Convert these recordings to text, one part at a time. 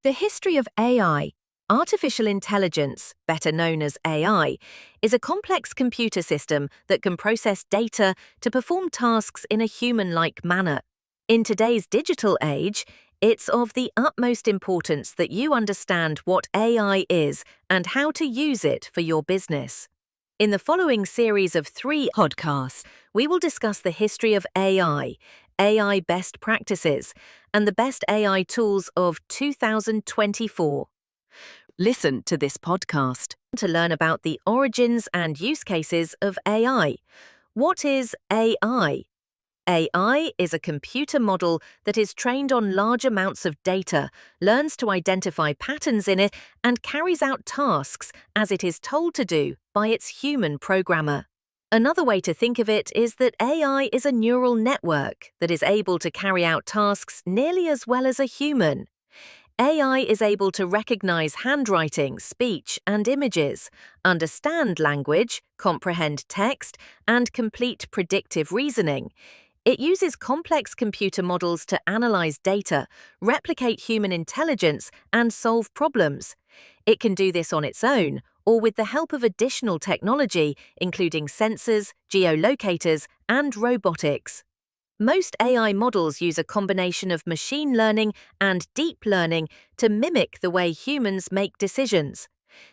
The history of AI, artificial intelligence, better known as AI, is a complex computer system that can process data to perform tasks in a human-like manner. In today's digital age, it's of the utmost importance that you understand what AI is and how to use it for your business. In the following series of 3 podcasts, we will discuss the history of AI best practices, and the best AI tools of 2024. Listen to this podcast to learn about the origins and use cases of AI. What is AI? AI is a computer model that is trained on large amounts of data, learns to identify patterns in it, and carries out tasks as it is told to do by its human programmer. Another way to think of it is that AI is a neural network that is able to carry out tasks nearly as well as a human. AI is able to recognize handwriting, speech, and images, understand language, comprehend text, and complete predictive reasoning. It uses complex computer models to analyze data, replicate human intelligence, and solve problems. It can do this on its own, or with the help of additional technology, including sensors, geolocators, and robotics. Most AI models use a combination of machine learning and deep learning to mimic the way humans make decisions.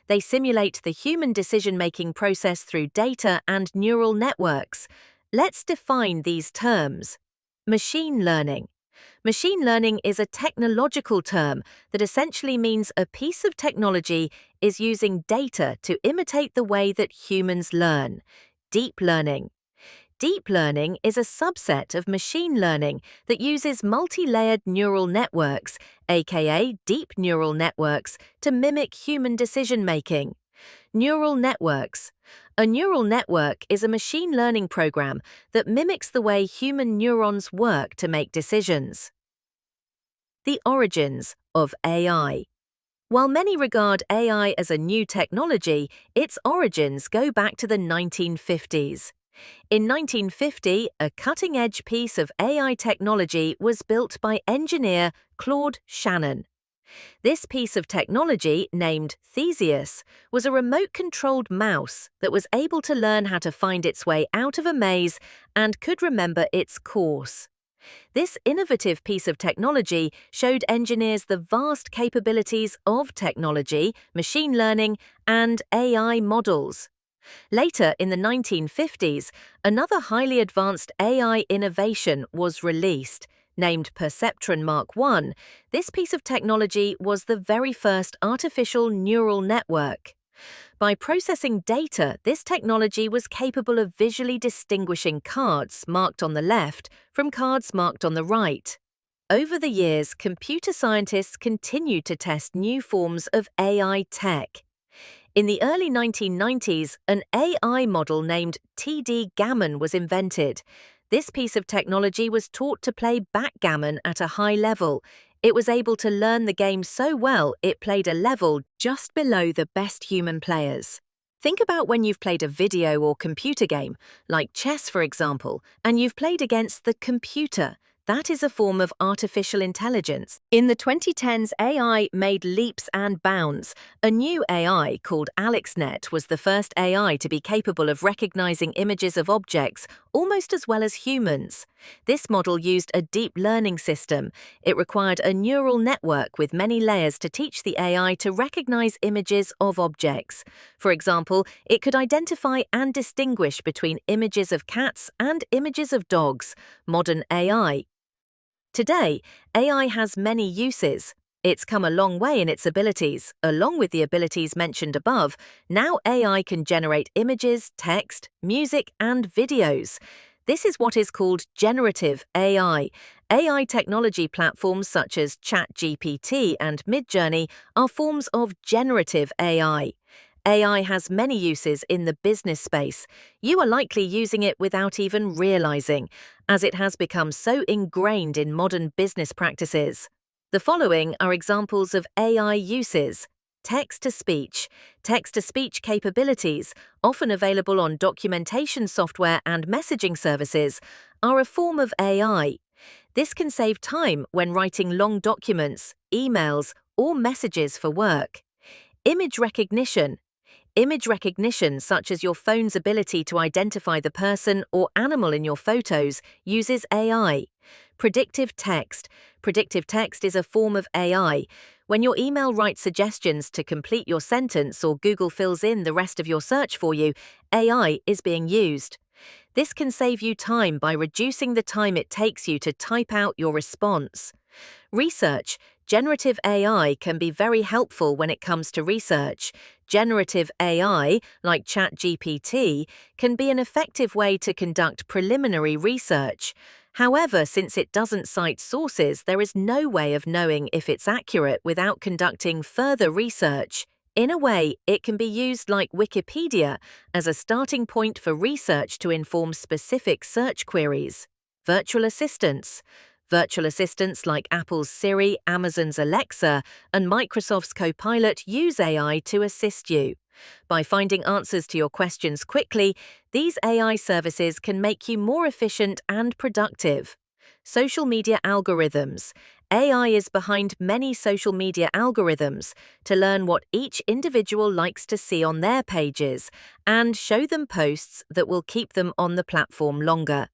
They simulate the human decision-making process through data and neural networks. Let's define these terms. Machine learning. Machine learning is a technological term that essentially means a piece of technology is using data to imitate the way that humans learn. Deep learning. Deep learning is a subset of machine learning that uses multi-layered neural networks, aka deep neural networks, to mimic human decision-making. Neural networks. A neural network is a machine learning program that mimics the way human neurons work to make decisions. The origins of AI. While many regard AI as a new technology, its origins go back to the 1950s. In 1950, a cutting-edge piece of AI technology was built by engineer Claude Shannon. This piece of technology, named Theseus, was a remote-controlled mouse that was able to learn how to find its way out of a maze and could remember its course. This innovative piece of technology showed engineers the vast capabilities of technology, machine learning, and AI models. Later, in the 1950s, another highly advanced AI innovation was released. Named Perceptron Mark I, this piece of technology was the very first artificial neural network. By processing data, this technology was capable of visually distinguishing cards marked on the left from cards marked on the right. Over the years, computer scientists continued to test new forms of AI tech. In the early 1990s, an AI model named TD-Gammon was invented. This piece of technology was taught to play backgammon at a high level. It was able to learn the game so well it played a level just below the best human players. Think about when you've played a video or computer game, like chess for example, and you've played against the computer. That is a form of artificial intelligence. In the 2010s, AI made leaps and bounds. A new AI called AlexNet was the first AI to be capable of recognizing images of objects almost as well as humans. This model used a deep learning system. It required a neural network with many layers to teach the AI to recognize images of objects. For example, it could identify and distinguish between images of cats and images of dogs. Modern AI. Today, AI has many uses. It's come a long way in its abilities. Along with the abilities mentioned above, now AI can generate images, text, music, and videos. This is what is called generative AI. AI technology platforms such as ChatGPT and Midjourney are forms of generative AI. AI has many uses in the business space. You are likely using it without even realizing, as it has become so ingrained in modern business practices. The following are examples of AI uses. Text-to-speech. Text-to-speech capabilities, often available on documentation software and messaging services, are a form of AI. This can save time when writing long documents, emails, or messages for work. Image recognition. Image recognition, such as your phone's ability to identify the person or animal in your photos, uses AI. Predictive text. Predictive text is a form of AI. When your email writes suggestions to complete your sentence or Google fills in the rest of your search for you, AI is being used. This can save you time by reducing the time it takes you to type out your response. Research. Generative AI can be very helpful when it comes to research. Generative AI, like ChatGPT, can be an effective way to conduct preliminary research. However, since it doesn't cite sources, there is no way of knowing if it's accurate without conducting further research. In a way, it can be used like Wikipedia as a starting point for research to inform specific search queries. Virtual assistants. Virtual assistants like Apple's Siri, Amazon's Alexa, and Microsoft's Copilot use AI to assist you. By finding answers to your questions quickly, these AI services can make you more efficient and productive. Social media algorithms. AI is behind many social media algorithms to learn what each individual likes to see on their pages and show them posts that will keep them on the platform longer.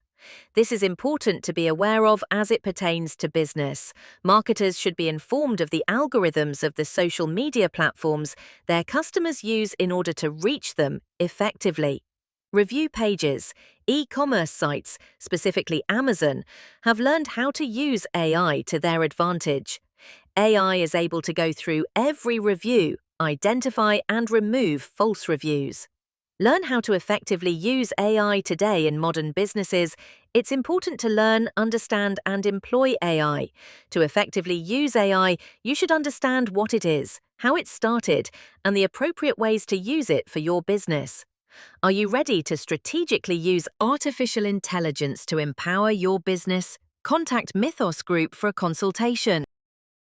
This is important to be aware of as it pertains to business. Marketers should be informed of the algorithms of the social media platforms their customers use in order to reach them effectively. Review pages. E-commerce sites, specifically Amazon, have learned how to use AI to their advantage. AI is able to go through every review, identify and remove false reviews. Learn how to effectively use AI today in modern businesses. It's important to learn, understand, and employ AI. To effectively use AI, you should understand what it is, how it started, and the appropriate ways to use it for your business. Are you ready to strategically use artificial intelligence to empower your business? Contact Mythos Group for a consultation.